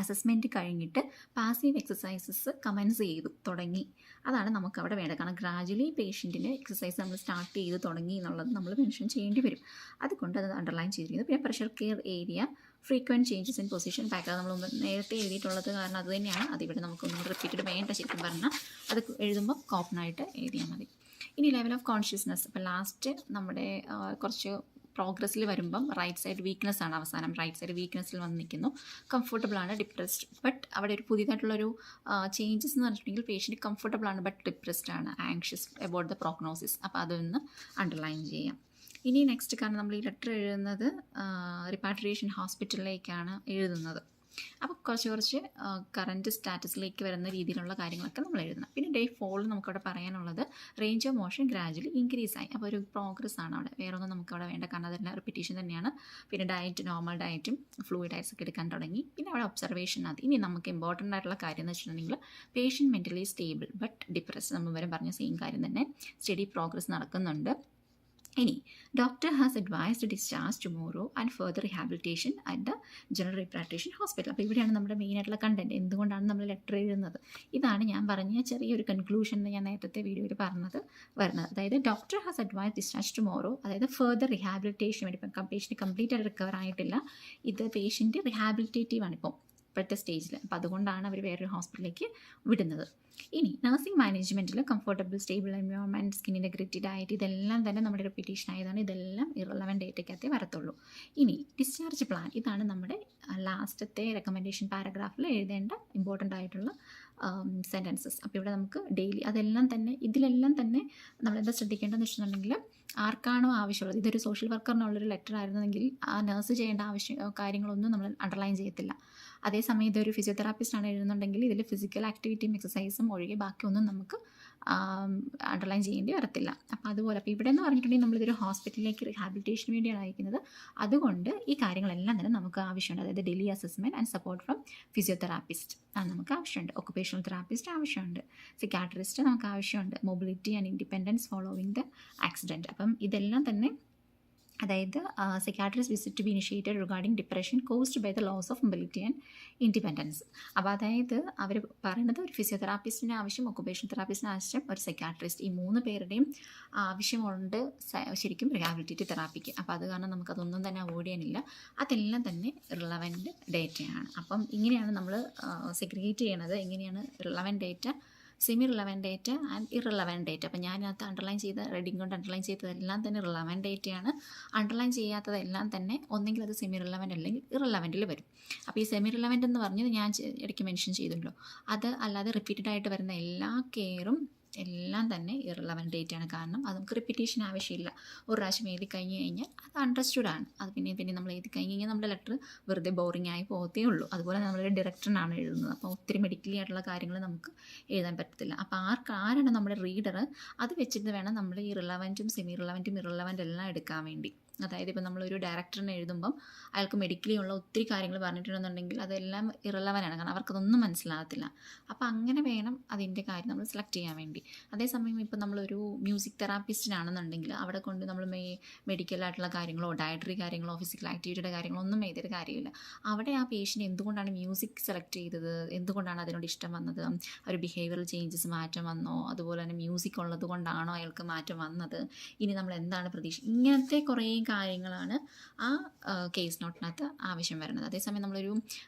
അസസ്മെൻറ്റ് കഴിഞ്ഞിട്ട് പാസീവ് എക്സസൈസസ് കമൻസ് ചെയ്തു തുടങ്ങി, അതാണ് നമുക്കവിടെ വേണ്ടത്. കാരണം ഗ്രാജുവലി പേഷ്യൻറ്റിന് എക്സസൈസ് നമ്മൾ സ്റ്റാർട്ട് ചെയ്ത് തുടങ്ങി എന്നുള്ളത് നമ്മൾ മെൻഷൻ ചെയ്യേണ്ടി വരും, അതുകൊണ്ട് അത് അണ്ടർലൈൻ ചെയ്തിരിക്കുന്നു. പിന്നെ pressure care area frequent changes in position back, നമ്മൾ നേരത്തെ എഴുതിയിട്ടുള്ളത് കാരണം അത് തന്നെയാണ്, അതിവിടെ നമുക്കൊന്നും റിപ്പീറ്റഡ് വേണ്ട. ശരിക്കും പറഞ്ഞാൽ അത് എഴുതുമ്പോൾ കോപ്പണായിട്ട് എഴുതിയാൽ മതി. ഇനി ലെവൽ ഓഫ് കോൺഷ്യസ്നെസ്, ഇപ്പോൾ ലാസ്റ്റ് നമ്മുടെ കുറച്ച് പ്രോഗ്രസ്സിൽ വരുമ്പം റൈറ്റ് സൈഡ് വീക്ക്നെസ് ആണ് അവസാനം, റൈറ്റ് സൈഡ് വീക്ക്നെസ്സിൽ വന്ന് നിൽക്കുന്നു. കംഫർട്ടബിൾ ആണ്, ഡിപ്രസ്ഡ്, ബട്ട് അവിടെ ഒരു പുതിയതായിട്ടുള്ളൊരു ചേഞ്ചസ് എന്ന് പറഞ്ഞിട്ടുണ്ടെങ്കിൽ പേഷ്യൻറ്റ് കംഫർട്ടബിൾ ആണ് ബട്ട് ഡിപ്രസ്ഡ് ആണ്, ആങ്ഷ്യസ് അബൌട്ട് ദ പ്രോഗ്നോസിസ്, അപ്പോൾ അതൊന്ന് അണ്ടർലൈൻ ചെയ്യാം. ഇനി നെക്സ്റ്റ്, കാരണം നമ്മൾ ഈ ലെറ്റർ എഴുതുന്നത് റിപ്പാട്രിയേഷൻ ഹോസ്പിറ്റലിലേക്കാണ് എഴുതുന്നത്, അപ്പോൾ കുറച്ച് കറൻറ്റ് സ്റ്റാറ്റസിലേക്ക് വരുന്ന രീതിയിലുള്ള കാര്യങ്ങളൊക്കെ നമ്മൾ എഴുതണം. പിന്നെ Day 4 നമുക്കവിടെ പറയാനുള്ളത് range of motion gradually increase ആയി, അപ്പോൾ ഒരു പ്രോഗ്രസ് ആണ് അവിടെ, വേറെ ഒന്നും നമുക്കവിടെ വേണ്ട, കാരണം അതെല്ലാം റിപ്പീറ്റേഷൻ തന്നെയാണ്. പിന്നെ ഡയറ്റ്, നോർമൽ ഡയറ്റും ഫ്ലൂയിഡ് ഡയറ്റ്സ് ഒക്കെ എടുക്കാൻ തുടങ്ങി. പിന്നെ അവിടെ ഒബ്സർവേഷൻ അത്. ഇനി നമുക്ക് ഇമ്പോർട്ടൻ്റ് ആയിട്ടുള്ള കാര്യം എന്ന് വെച്ചിട്ടുണ്ടെങ്കിൽ patient mentally stable but depressed, നമ്മൾ വരെ പറഞ്ഞ സെയിം കാര്യം തന്നെ, സ്റ്റഡി പ്രോഗ്രസ് നടക്കുന്നുണ്ട്. ഇനി doctor has advised discharge tomorrow and further rehabilitation at the general repatriation hospital. അപ്പോൾ ഇവിടെയാണ് നമ്മുടെ മെയിനായിട്ടുള്ള കണ്ടൻറ്റ്, എന്തുകൊണ്ടാണ് നമ്മൾ ലെറ്റർ എഴുതുന്നത്. ഇതാണ് ഞാൻ പറഞ്ഞ ചെറിയൊരു കൺക്ലൂഷൻ എന്ന് ഞാൻ നേരത്തെ വീഡിയോയിൽ വരുന്നത്. അതായത് doctor has advise discharge tomorrow, അതായത് ഫർദർ റിഹാബിലിറ്റേഷൻ വേണ്ടി, ഇപ്പം പേഷ്യൻറ്റ് കംപ്ലീറ്റ് ആയിട്ട് റിക്കവർ ആയിട്ടില്ല, ഇത് പേഷ്യൻറ്റ് റിഹാബിലിറ്റേറ്റീവ് ആണ് ഇപ്പോൾ ഇപ്പോഴത്തെ സ്റ്റേജിൽ, അപ്പോൾ അതുകൊണ്ടാണ് അവർ വേറൊരു ഹോസ്പിറ്റലിലേക്ക് വിടുന്നത്. ഇനി നഴ്സിംഗ് മാനേജ്മെൻറ്റിൽ comfortable stable environment, skin integrity, diet, ഇതെല്ലാം തന്നെ നമ്മുടെ റിപ്പീറ്റേഷൻ ആയതാണ്, ഇതെല്ലാം ഇറലവൻ്റ് ഡേറ്റയ്ക്കകത്തേ വരത്തുള്ളൂ. ഇനി ഡിസ്ചാർജ് പ്ലാൻ, ഇതാണ് നമ്മുടെ ലാസ്റ്റത്തെ റെക്കമെൻഡേഷൻ പാരഗ്രാഫിൽ എഴുതേണ്ട ഇമ്പോർട്ടൻ്റ് ആയിട്ടുള്ള സെൻറ്റൻസസ്. അപ്പോൾ ഇവിടെ നമുക്ക് ഡെയിലി അതെല്ലാം തന്നെ, ഇതിലെല്ലാം തന്നെ നമ്മളെന്താ ശ്രദ്ധിക്കേണ്ടതെന്ന് വെച്ചിട്ടുണ്ടെങ്കിൽ ആർക്കാണോ ആവശ്യമുള്ളത്, ഇതൊരു സോഷ്യൽ വർക്കറിനുള്ളൊരു ലെറ്റർ ആയിരുന്നെങ്കിൽ ആ നഴ്സ് ചെയ്യേണ്ട കാര്യങ്ങളൊന്നും നമ്മൾ അണ്ടർലൈൻ ചെയ്യത്തില്ല. അതേസമയം ഇതൊരു ഫിസിയോതെറാപ്പിസ്റ്റ് ആണ് എഴുതുന്നുണ്ടെങ്കിൽ ഇതിൽ ഫിസിക്കൽ ആക്ടിവിറ്റിയും എക്സസൈസും ഒഴികെ ബാക്കിയൊന്നും നമുക്ക് അണ്ടർലൈൻ ചെയ്യേണ്ടി വരത്തില്ല. അപ്പോൾ അതുപോലെ, അപ്പോൾ ഇവിടെ എന്ന് പറഞ്ഞിട്ടുണ്ടെങ്കിൽ നമ്മളിതൊരു ഹോസ്പിറ്റലിലേക്ക് റിഹാബിലിറ്റേഷന് വേണ്ടിയാണ് അയക്കുന്നത്, അതുകൊണ്ട് ഈ കാര്യങ്ങളെല്ലാം തന്നെ നമുക്ക് ആവശ്യമുണ്ട്. അതായത് daily assessment and support from physiotherapist അത് നമുക്ക് ആവശ്യമുണ്ട്, ഒക്കുപേഷണൽ തെറാപ്പിസ്റ്റ് ആവശ്യമുണ്ട്, സിക്കാട്രിസ്റ്റ് നമുക്ക് ആവശ്യമുണ്ട്, mobility and independence following the accident. അപ്പം ഇതെല്ലാം തന്നെ, അതായത് psychiatrist visit to be initiated regarding depression caused by the loss of mobility and independence. അപ്പോൾ അതായത് അവർ പറയുന്നത് ഒരു ഫിസിയോതെറാപ്പിസ്റ്റിൻ്റെ ആവശ്യം, ഒക്കുപേഷൻ തെറാപ്പിസ്റ്റിൻ്റെ ആവശ്യം, ഒരു സൈക്കാട്രിസ്റ്റ്, ഈ 3 പേരുടെയും ആവശ്യമുണ്ട് ശരിക്കും റിഹാബിലിറ്റേറ്റീവ് തെറാപ്പിക്ക്. അപ്പോൾ അത് കാരണം നമുക്കതൊന്നും തന്നെ അവോയ്ഡ് ചെയ്യാനില്ല, അതെല്ലാം തന്നെ റിലവൻറ്റ് ഡേറ്റയാണ്. അപ്പം ഇങ്ങനെയാണ് നമ്മൾ സെഗ്രിഗേറ്റ് ചെയ്യണത്, എങ്ങനെയാണ് relevant data, semi relevant data and irrelevant data. അപ്പോൾ ഞാനകത്ത് അണ്ടർലൈൻ ചെയ്ത റെഡിങ് കൊണ്ട് അണ്ടർലൈൻ ചെയ്തതെല്ലാം തന്നെ റിലവൻറ്റ് ഡേറ്റയാണ്, അണ്ടർലൈൻ ചെയ്യാത്തതെല്ലാം തന്നെ ഒന്നെങ്കിൽ അത് സെമി റിലവൻറ്റ് അല്ലെങ്കിൽ ഇറലവൻറ്റിൽ വരും. അപ്പോൾ ഈ സെമി റിലവൻറ്റ് എന്ന് പറഞ്ഞത് ഞാൻ ഇടയ്ക്ക് മെൻഷൻ ചെയ്തിട്ടുണ്ടല്ലോ, അത് അല്ലാതെ റിപ്പീറ്റഡ് ആയിട്ട് വരുന്ന എല്ലാ കെയറും എല്ലാം തന്നെ ഇറലവൻറ്റ് ഡേറ്റയാണ്. കാരണം അത് നമുക്ക് റിപ്പീറ്റേഷൻ ആവശ്യമില്ല, ഒരു പ്രാവശ്യം എഴുതി കഴിഞ്ഞ് കഴിഞ്ഞാൽ അത് അണ്ടർസ്റ്റുഡ് ആണ്, അത് പിന്നെ നമ്മൾ എഴുതി കഴിഞ്ഞ് കഴിഞ്ഞാൽ നമ്മുടെ ലെറ്റർ വെറുതെ ബോറിംഗ് ആയി പോകത്തേ ഉള്ളൂ. അതുപോലെ നമ്മളൊരു ഡയറക്ടറിനാണ് എഴുതുന്നത്, അപ്പോൾ ഒത്തിരി മെഡിക്കലി ആയിട്ടുള്ള കാര്യങ്ങൾ നമുക്ക് എഴുതാൻ പറ്റത്തില്ല. അപ്പോൾ ആരാണ് നമ്മുടെ റീഡർ, അത് വെച്ചിട്ട് വേണം നമ്മൾ ഈ റിലവൻറ്റും സെമി റിലവൻറ്റും ഇറലവൻറ്റ് എല്ലാം എടുക്കാൻ വേണ്ടി. അതായത് ഇപ്പോൾ നമ്മളൊരു ഡയറക്ടറിനെ എഴുതുമ്പം അയാൾക്ക് മെഡിക്കലി ഉള്ള ഒത്തിരി കാര്യങ്ങൾ പറഞ്ഞിട്ടുണ്ടെന്നുണ്ടെങ്കിൽ അതെല്ലാം ഇറലവനാണ്, കാരണം അവർക്കതൊന്നും മനസ്സിലാകത്തില്ല. അപ്പോൾ അങ്ങനെ വേണം അതിൻ്റെ കാര്യം നമ്മൾ സെലക്ട് ചെയ്യാൻ വേണ്ടി. അതേസമയം ഇപ്പോൾ നമ്മളൊരു മ്യൂസിക് തെറാപ്പിസ്റ്റിനാണെന്നുണ്ടെങ്കിൽ അവിടെ കൊണ്ട് നമ്മൾ മെഡിക്കലായിട്ടുള്ള കാര്യങ്ങളോ ഡയറ്ററി കാര്യങ്ങളോ ഫിസിക്കൽ ആക്ടിവിറ്റിയുടെ കാര്യങ്ങളോ ഒന്നും ചെയ്തിട്ട് കാര്യമില്ല. അവിടെ ആ പേഷ്യൻ്റ് എന്തുകൊണ്ടാണ് മ്യൂസിക് സെലക്ട് ചെയ്തത്, എന്തുകൊണ്ടാണ് അതിനോട് ഇഷ്ടം വന്നത്, ഒരു ബിഹേവിയറൽ ചേഞ്ചസ് മാറ്റം വന്നോ, അതുപോലെ തന്നെ മ്യൂസിക് ഉള്ളത് കൊണ്ടാണോ അയാൾക്ക് മാറ്റം വന്നത്, ഇനി നമ്മൾ എന്താണ് പ്രതീക്ഷ, ഇങ്ങനത്തെ കുറേ കാര്യങ്ങളാണ് ആ കേസ് നോട്ടിനകത്ത് ആവശ്യം വരുന്നത്. അതേസമയം നമ്മളൊരു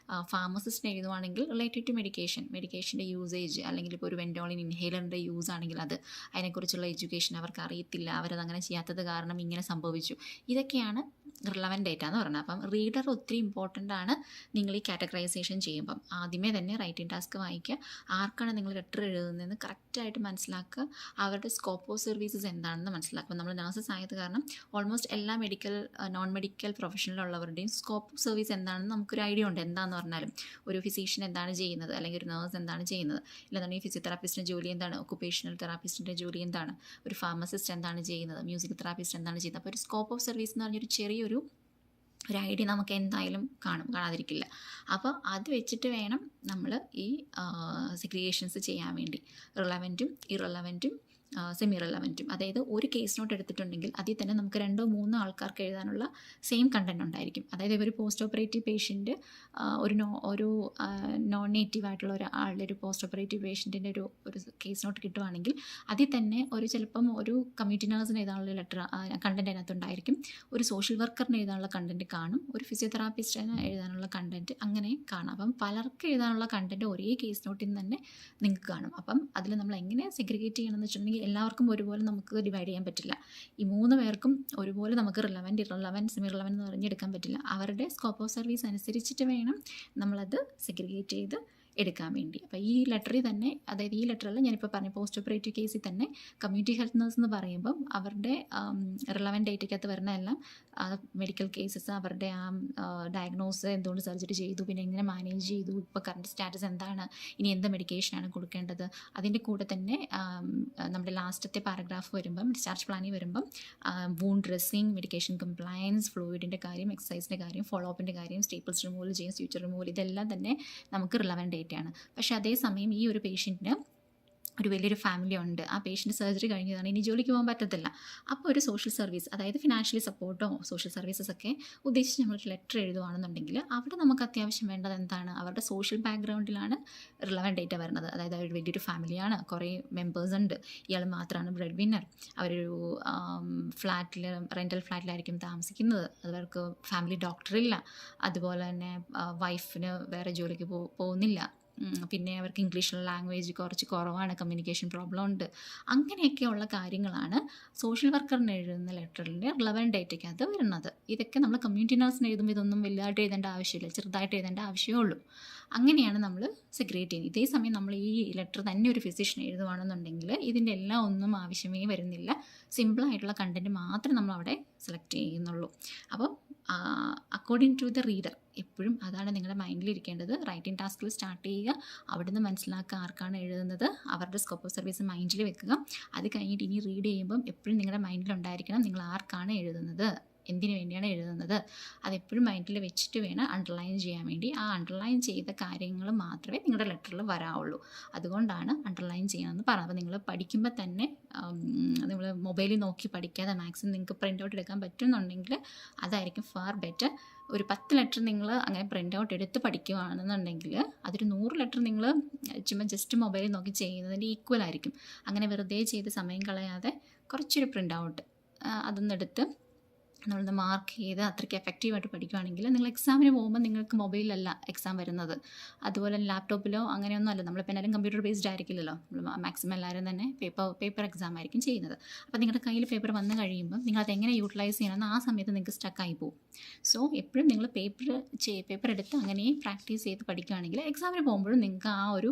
ഫാർമസിസ്റ്റിന് എഴുതുവാണെങ്കിൽ റിലേറ്റഡ് ടു മെഡിക്കേഷൻ്റെ യൂസേജ്, അല്ലെങ്കിൽ ഇപ്പോൾ ഒരു വെൻഡോളിൻ ഇൻഹേലറിൻ്റെ യൂസ് ആണെങ്കിൽ അതിനെക്കുറിച്ചുള്ള എഡ്യൂക്കേഷൻ അവർക്ക് അറിയത്തില്ല, അവരതങ്ങനെ ചെയ്യാത്തത് കാരണം ഇങ്ങനെ സംഭവിച്ചു, ഇതൊക്കെയാണ് റിലവൻറ്റ് ഡേറ്റ എന്ന് പറയുന്നത്. അപ്പം റീഡർ ഒത്തിരി ഇമ്പോർട്ടൻ്റ് ആണ്. നിങ്ങൾ ഈ കാറ്റഗറൈസേഷൻ ചെയ്യുമ്പം ആദ്യമേ തന്നെ റൈറ്റിംഗ് ടാസ്ക് വായിക്കുക, ആർക്കാണ് നിങ്ങൾ ലെറ്റർ എഴുതുന്നതെന്ന് കറക്റ്റായിട്ട് മനസ്സിലാക്കുക, അവരുടെ സ്കോപ്പ് ഓഫ് സർവീസസ് എന്താണെന്ന് മനസ്സിലാക്കുക. നമ്മൾ നഴ്സസ് ആയത് കാരണം ഓൾമോസ്റ്റ് എല്ലാ നോൺ മെഡിക്കൽ പ്രൊഫഷനിലുള്ളവരുടെയും സ്കോപ്പ് ഓഫ് സർവീസ് എന്താണെന്ന് നമുക്കൊരു ഐഡിയ ഉണ്ട്. എന്താണെന്ന് പറഞ്ഞാലും ഒരു ഫിസിഷ്യൻ എന്താണ് ചെയ്യുന്നത്, അല്ലെങ്കിൽ ഒരു നഴ്സ് എന്താണ് ചെയ്യുന്നത്, ഇല്ലെന്നുണ്ടെങ്കിൽ ഫിസിയോതെറാപ്പിസ്റ്റിൻ്റെ ജോലി എന്താണ്, ഒക്കുപേഷണൽ തെറാപ്പിസ്റ്റിൻ്റെ ജോലി എന്താണ്, ഒരു ഫാർമസിസ്റ്റ് എന്താണ് ചെയ്യുന്നത്, മ്യൂസിക് തെറാപ്പിസ്റ്റ് എന്താണ് ചെയ്യുന്നത്. അപ്പോൾ ഒരു സ്കോപ്പ് ഓഫ് സർവീസ് എന്ന് പറഞ്ഞൊരു ചെറിയൊരു ഐഡിയ നമുക്ക് എന്തായാലും കാണാതിരിക്കില്ല. അപ്പോൾ അത് വെച്ചിട്ട് വേണം നമ്മൾ ഈ സെഗ്രിഗേഷൻസ് ചെയ്യാൻ വേണ്ടി, റിലവൻറ്റും ഇറലവൻറ്റും സെമി റിലവൻറ്റും. അതായത് ഒരു കേസ് നോട്ട് എടുത്തിട്ടുണ്ടെങ്കിൽ അതിൽ തന്നെ നമുക്ക് 2-3 ആൾക്കാർക്ക് എഴുതാനുള്ള സെയിം കണ്ടൻറ് ഉണ്ടായിരിക്കും. അതായത് ഒരു പോസ്റ്റ് ഓപ്പറേറ്റീവ് പേഷ്യൻറ്റ് ഒരു നോൺ നേറ്റീവ് ആയിട്ടുള്ള ഒരാളുടെ ഒരു പോസ്റ്റ് ഓപ്പറേറ്റീവ് പേഷ്യൻറ്റിൻ്റെ ഒരു കേസ് നോട്ട് കിട്ടുവാണെങ്കിൽ അതിൽ തന്നെ ചിലപ്പം ഒരു കമ്മ്യൂണിറ്റി നഴ്സിന് എഴുതാനുള്ള ലെറ്റർ കണ്ടൻറ് അതിനകത്തുണ്ടായിരിക്കും, ഒരു സോഷ്യൽ വർക്കറിന് എഴുതാനുള്ള കണ്ടൻറ് കാണും, ഒരു ഫിസിയോതെറാപ്പിസ്റ്റിന് എഴുതാനുള്ള കണ്ടൻറ് അങ്ങനെ കാണാം. അപ്പം പലർക്ക് എഴുതാനുള്ള കണ്ടൻറ് ഒരേ കേസ് നോട്ടിൽ നിന്ന് തന്നെ നിങ്ങൾക്ക് കാണും. അപ്പം അതിൽ നമ്മൾ എങ്ങനെ സെഗ്രിഗേറ്റ് ചെയ്യണമെന്ന് വെച്ചിട്ടുണ്ടെങ്കിൽ എല്ലാവർക്കും ഒരുപോലെ നമുക്ക് ഡിവൈഡ് ചെയ്യാൻ പറ്റില്ല. ഈ 3 പേർക്കും ഒരുപോലെ നമുക്ക് റിലവൻറ്റ് ഇറലവൻറ്റ് സെമി റിലവൻറ്റ് എന്ന് പറഞ്ഞെടുക്കാൻ പറ്റില്ല. അവരുടെ സ്കോപ്പ് ഓഫ് സർവീസ് അനുസരിച്ചിട്ട് വേണം നമ്മളത് സെഗ്രിഗേറ്റ് ചെയ്ത് എടുക്കാൻ വേണ്ടി. അപ്പോൾ ഈ ലെറ്ററിൽ തന്നെ, അതായത് ഈ ലെറ്ററിൽ ഞാനിപ്പോൾ പറഞ്ഞ പോസ്റ്റ് ഓപ്പറേറ്റീവ് കേസിൽ തന്നെ കമ്മ്യൂണിറ്റി ഹെൽത്ത് നഴ്സ് എന്ന് പറയുമ്പം അവരുടെ റിലവൻറ്റ് ഡേറ്റയ്ക്കകത്ത് വരുന്ന എല്ലാം മെഡിക്കൽ കേസസ്, അവരുടെ ഡയഗ്നോസ്, എന്തുകൊണ്ട് സർജറി ചെയ്തു, പിന്നെ എങ്ങനെ മാനേജ് ചെയ്തു, ഇപ്പോൾ കറണ്ട് സ്റ്റാറ്റസ് എന്താണ്, ഇനി എന്ത് മെഡിക്കേഷനാണ് കൊടുക്കേണ്ടത്, അതിൻ്റെ കൂടെ തന്നെ നമ്മുടെ ലാസ്റ്റത്തെ പാരഗ്രാഫ് വരുമ്പം ഡിസ്ചാർജ് പ്ലാനിൽ വരുമ്പം വൂണ്ട് ഡ്രസ്സിങ്, മെഡിക്കേഷൻ കംപ്ലയൻസ്, ഫ്ലൂയിഡിൻ്റെ കാര്യം, എക്സസൈസിൻ്റെ കാര്യം, ഫോളോ അപ്പിൻ്റെ കാര്യം, സ്റ്റേപ്പിൾസ് റിമൂവൽ ചെയ്യും, സ്യൂച്ചർ റിമൂവൽ, ഇതെല്ലാം തന്നെ നമുക്ക് റിലവൻറ്റ് ഡേറ്റയാണ്. പക്ഷേ അതേസമയം ഈ ഒരു പേഷ്യൻറ്റിന് ഒരു വലിയൊരു ഫാമിലി ഉണ്ട്, ആ പേഷ്യൻ്റ് സർജറി കഴിഞ്ഞതാണ്, ഇനി ജോലിക്ക് പോകാൻ പറ്റത്തില്ല. അപ്പോൾ ഒരു സോഷ്യൽ സർവീസ്, അതായത് ഫിനാൻഷ്യലി സപ്പോർട്ടോ സോഷ്യൽ സർവീസസ് ഒക്കെ ഉദ്ദേശിച്ച് നമ്മളൊരു ലെറ്റർ എഴുതുകയാണെന്നുണ്ടെങ്കിൽ അവിടെ നമുക്ക് അത്യാവശ്യം വേണ്ടത് എന്താണ്, അവരുടെ സോഷ്യൽ ബാക്ക്ഗ്രൗണ്ടിലാണ് റിലവൻറ്റ് ഡേറ്റ വരുന്നത്. അതായത് അവർ വലിയൊരു ഫാമിലിയാണ്, കുറേ മെമ്പേഴ്സ് ഉണ്ട്, ഇയാൾ മാത്രമാണ് ബ്രെഡ് വിന്നർ, അവരൊരു റെൻ്റൽ ഫ്ലാറ്റിലായിരിക്കും താമസിക്കുന്നത്, അവർക്ക് ഫാമിലി ഡോക്ടറില്ല, അതുപോലെ തന്നെ വൈഫിന് വേറെ ജോലിക്ക് പോകുന്നില്ല, പിന്നെ അവർക്ക് ഇംഗ്ലീഷിലുള്ള ലാംഗ്വേജ് കുറച്ച് കുറവാണ്, കമ്മ്യൂണിക്കേഷൻ പ്രോബ്ലം ഉണ്ട്, അങ്ങനെയൊക്കെയുള്ള കാര്യങ്ങളാണ് സോഷ്യൽ വർക്കറിന് എഴുതുന്ന ലെറ്ററിൻ്റെ റിലവൻറ്റ് ഡേറ്റയ്ക്കകത്ത് വരുന്നത്. ഇതൊക്കെ നമ്മൾ കമ്മ്യൂണിറ്റി നഴ്സിന് എഴുതുമ്പോൾ ഇതൊന്നും വലുതായിട്ട് എഴുതേണ്ട ആവശ്യമില്ല, ചെറുതായിട്ട് എഴുതേണ്ട ആവശ്യമേ ഉള്ളൂ. അങ്ങനെയാണ് നമ്മൾ സെഗ്രിഗേറ്റ് ചെയ്യുന്നത്. ഇതേ സമയം നമ്മൾ ഈ ലെറ്റർ തന്നെ ഒരു ഫിസിഷ്യൻ എഴുതുവാണെന്നുണ്ടെങ്കിൽ ഇതിൻ്റെ എല്ലാം ഒന്നും ആവശ്യമേ വരുന്നില്ല, സിമ്പിളായിട്ടുള്ള കണ്ടൻറ്റ് മാത്രമേ നമ്മൾ അവിടെ സെലക്ട് ചെയ്യുന്നുള്ളൂ. അപ്പോൾ അക്കോർഡിംഗ് ടു ദ റീഡർ എപ്പോഴും അതാണ് നിങ്ങളുടെ മൈൻഡിലിരിക്കേണ്ടത്. റൈറ്റിംഗ് ടാസ്കിൽ സ്റ്റാർട്ട് ചെയ്യുക, അവിടുന്ന് മനസ്സിലാക്കുക ആർക്കാണ് എഴുതുന്നത്, അവരുടെ സ്കോപ്പ് ഓഫ് സർവീസ് മൈൻഡിൽ വെക്കുക. അത് കഴിഞ്ഞിട്ട് ഇനി റീഡ് ചെയ്യുമ്പം എപ്പോഴും നിങ്ങളുടെ മൈൻഡിലുണ്ടായിരിക്കണം നിങ്ങൾ ആർക്കാണ് എഴുതുന്നത്, എന്തിനു വേണ്ടിയാണ് എഴുതുന്നത്, അതെപ്പോഴും മൈൻഡിൽ വെച്ചിട്ട് വേണം അണ്ടർലൈൻ ചെയ്യാൻ വേണ്ടി. ആ അണ്ടർലൈൻ ചെയ്ത കാര്യങ്ങൾ മാത്രമേ നിങ്ങളുടെ ലെറ്ററിൽ വരാവുള്ളൂ. അതുകൊണ്ടാണ് അണ്ടർലൈൻ ചെയ്യണമെന്ന് പറഞ്ഞത്. അപ്പോൾ നിങ്ങൾ പഠിക്കുമ്പോൾ തന്നെ നിങ്ങൾ മൊബൈലിൽ നോക്കി പഠിക്കാതെ മാക്സിമം നിങ്ങൾക്ക് പ്രിൻ്റ് ഔട്ട് എടുക്കാൻ പറ്റുന്നുണ്ടെങ്കിൽ അതായിരിക്കും ഫാർ ബെറ്റർ. ഒരു 10 ലെറ്റർ നിങ്ങൾ അങ്ങനെ പ്രിൻ്റ് ഔട്ട് എടുത്ത് പഠിക്കുകയാണെന്നുണ്ടെങ്കിൽ അതൊരു 100 ലെറ്റർ നിങ്ങൾ ജസ്റ്റ് മൊബൈലിൽ നോക്കി ചെയ്യുന്നതിൻ്റെ ഈക്വൽ ആയിരിക്കും. അങ്ങനെ വെറുതെ ചെയ്ത് സമയം കളയാതെ കുറച്ചൊരു പ്രിൻ്റ് ഔട്ട് അതൊന്നെടുത്ത് നമ്മളൊന്ന് മാർക്ക് ചെയ്ത് അത്രയ്ക്ക് എഫക്റ്റീവായിട്ട് പഠിക്കുകയാണെങ്കിൽ നിങ്ങൾ എക്സാമിന് പോകുമ്പോൾ നിങ്ങൾക്ക് മൊബൈലിലല്ല എക്സാം വരുന്നത്, അതുപോലെ ലാപ്ടോപ്പിലോ അങ്ങനെയൊന്നും അല്ല. നമ്മളിപ്പോൾ എല്ലാവരും കമ്പ്യൂട്ടർ ബേസ്ഡ് ആയിരിക്കില്ലല്ലോ, നമ്മൾ മാക്സിമം എല്ലാവരും തന്നെ പേപ്പർ എക്സാം ആയിരിക്കും ചെയ്യുന്നത്. അപ്പോൾ നിങ്ങളുടെ കയ്യിൽ പേപ്പർ വന്നു കഴിയുമ്പോൾ നിങ്ങളത് എങ്ങനെ യൂട്ടിലൈസ് ചെയ്യണമെന്ന് ആ സമയത്ത് നിങ്ങൾക്ക് സ്റ്റക്കായി പോകും. സോ എപ്പോഴും നിങ്ങൾ പേപ്പർ എടുത്ത് അങ്ങനെ പ്രാക്ടീസ് ചെയ്ത് പഠിക്കുകയാണെങ്കിൽ എക്സാമിന് പോകുമ്പോഴും നിങ്ങൾക്ക് ആ ഒരു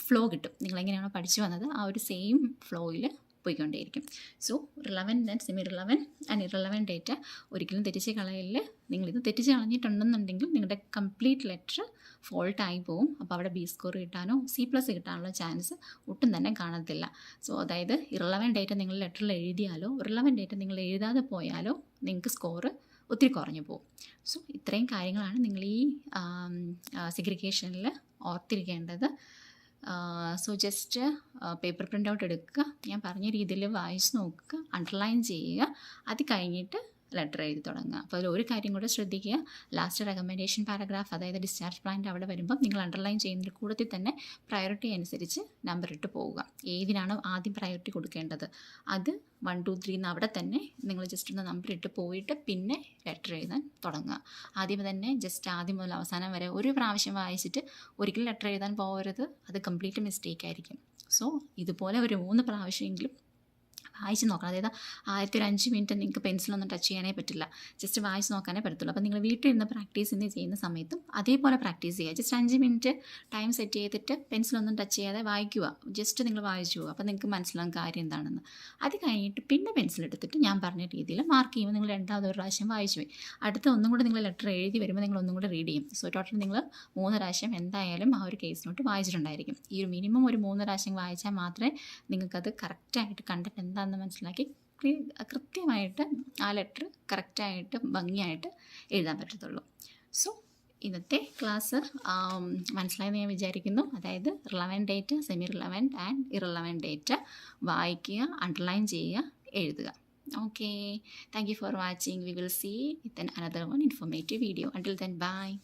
ഫ്ലോ കിട്ടും. നിങ്ങളെങ്ങനെയാണോ പഠിച്ചു വന്നത് ആ ഒരു സെയിം ഫ്ലോയിൽ പോയിക്കൊണ്ടേയിരിക്കും. So relevant and semi relevant and irrelevant data ഒരിക്കലും തെറ്റിച്ച് കളയില്ല. നിങ്ങളിത് തെറ്റിച്ച് കളഞ്ഞിട്ടുണ്ടെന്നുണ്ടെങ്കിൽ നിങ്ങളുടെ കംപ്ലീറ്റ് ലെറ്റർ ഫോൾട്ടായി പോവും. അപ്പോൾ അവിടെ ബി സ്കോർ കിട്ടാനോ C+ കിട്ടാനുള്ള ചാൻസ് ഒട്ടും തന്നെ കാണത്തില്ല. സോ അതായത് ഇറലവൻറ്റ് ഡേറ്റ നിങ്ങൾ ലെറ്ററിൽ എഴുതിയാലോ റിലവൻറ്റ് ഡേറ്റ നിങ്ങൾ എഴുതാതെ പോയാലോ നിങ്ങൾക്ക് സ്കോർ ഒത്തിരി കുറഞ്ഞു പോകും. സോ ഇത്രയും കാര്യങ്ങളാണ് നിങ്ങൾ ഈ സെഗ്രിഗേഷനിൽ ഓർത്തിരിക്കേണ്ടത്. So just paper print out എടുക്കുക, ഞാൻ പറഞ്ഞ രീതിയിൽ വായിച്ച് നോക്കുക, അണ്ടർലൈൻ ചെയ്യുക, അത് കഴിഞ്ഞിട്ട് ലെറ്റർ എഴുതി തുടങ്ങുക. അപ്പോൾ അതിൽ ഒരു കാര്യം കൂടെ ശ്രദ്ധിക്കുക, ലാസ്റ്റ് റെക്കമെൻഡേഷൻ പാരഗ്രാഫ് അതായത് ഡിസ്ചാർജ് പ്ലാൻ്റെ അവിടെ വരുമ്പം നിങ്ങൾ അണ്ടർലൈൻ ചെയ്യുന്നതിൽ കൂട്ടത്തിൽ തന്നെ പ്രയോറിറ്റി അനുസരിച്ച് നമ്പർ ഇട്ട് പോവുക. ഏതിനാണോ ആദ്യം പ്രയോറിറ്റി കൊടുക്കേണ്ടത് അത് 1, 2, 3 എന്ന് അവിടെ തന്നെ നിങ്ങൾ ജസ്റ്റ് ഒന്ന് നമ്പർ ഇട്ട് പോയിട്ട് പിന്നെ ലെറ്റർ എഴുതാൻ തുടങ്ങുക. ആദ്യം തന്നെ ജസ്റ്റ് ആദ്യം മുതൽ അവസാനം വരെ ഒരു പ്രാവശ്യം വായിച്ചിട്ട് ഒരിക്കലും ലെറ്റർ എഴുതാൻ പോകരുത്, അത് കംപ്ലീറ്റ് മിസ്റ്റേക്ക് ആയിരിക്കും. സോ ഇതുപോലെ ഒരു 3 പ്രാവശ്യമെങ്കിലും വായിച്ച് നോക്കണം. അതായത് ആദ്യത്തെ ഒരു 5 മിനിറ്റ് നിങ്ങൾക്ക് പെൻസിലൊന്നും ടച്ച് ചെയ്യാനേ പറ്റില്ല, ജസ്റ്റ് വായിച്ച് നോക്കാനേ പറ്റത്തുള്ളൂ. അപ്പോൾ നിങ്ങൾ വീട്ടിൽ ഇരുന്ന് പ്രാക്ടീസ് ചെയ്യുന്ന സമയത്തും അതേപോലെ പ്രാക്ടീസ് ചെയ്യുക. ജസ്റ്റ് 5 മിനിറ്റ് ടൈം സെറ്റ് ചെയ്തിട്ട് പെൻസിലൊന്നും ടച്ച് ചെയ്യാതെ വായിക്കുക, ജസ്റ്റ് നിങ്ങൾ വായിച്ചു പോകുക. അപ്പോൾ നിങ്ങൾക്ക് മനസ്സിലാകും കാര്യം എന്താണെന്ന്. അത് കഴിഞ്ഞിട്ട് പിന്നെ പെൻസിൽ എടുത്തിട്ട് ഞാൻ പറഞ്ഞ രീതിയിൽ മാർക്ക് ചെയ്യുമ്പോൾ നിങ്ങൾ രണ്ടാമത് ഒരു പ്രാവശ്യം വായിച്ചു പോയി. അടുത്ത ഒന്നും കൂടെ നിങ്ങൾ ലെറ്റർ എഴുതി വരുമ്പോൾ നിങ്ങൾ ഒന്നും കൂടെ റീഡ് ചെയ്യും. സോ ടോട്ടൽ നിങ്ങൾ 3 പ്രാവശ്യം എന്തായാലും ആ ഒരു കേസ് നോട്ട് വായിച്ചിട്ടുണ്ടായിരിക്കും. ഈ ഒരു മിനിമം ഒരു 3 പ്രാവശ്യം വായിച്ചാൽ മാത്രമേ നിങ്ങൾക്കത് കറക്റ്റായിട്ട് കണ്ടിട്ട് എന്താണെന്ന് മനസ്സിലാക്കി കൃത്യമായിട്ട് ആ ലെറ്റർ കറക്റ്റായിട്ട് ഭംഗിയായിട്ട് എഴുതാൻ പറ്റത്തുള്ളൂ. സോ ഇന്നത്തെ ക്ലാസ് മനസ്സിലായെന്ന് ഞാൻ വിചാരിക്കുന്നു. അതായത് relevant data, semi relevant and irrelevant data വായിക്കുക, അണ്ടർലൈൻ ചെയ്യുക, എഴുതുക. Okay, thank you for watching. We will see with another one informative video. Until then, bye.